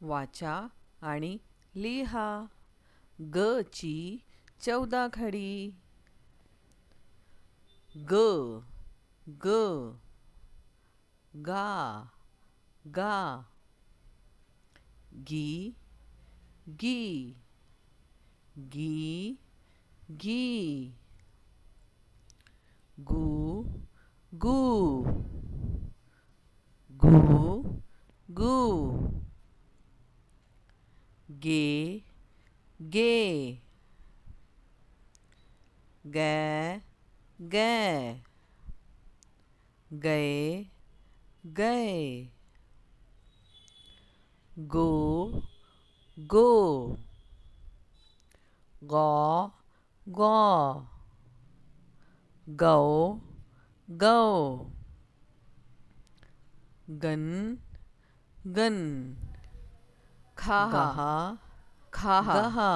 वाचा आणि लिहा. ग ची 14 खडी. ग ग गा गा. गी गी गी गी. गू गू गू गू. गे गे गे गे. गए गए. गो गो. गौ गौ. गौ गौ. गन गन. खाहा गहा खाहा गहा.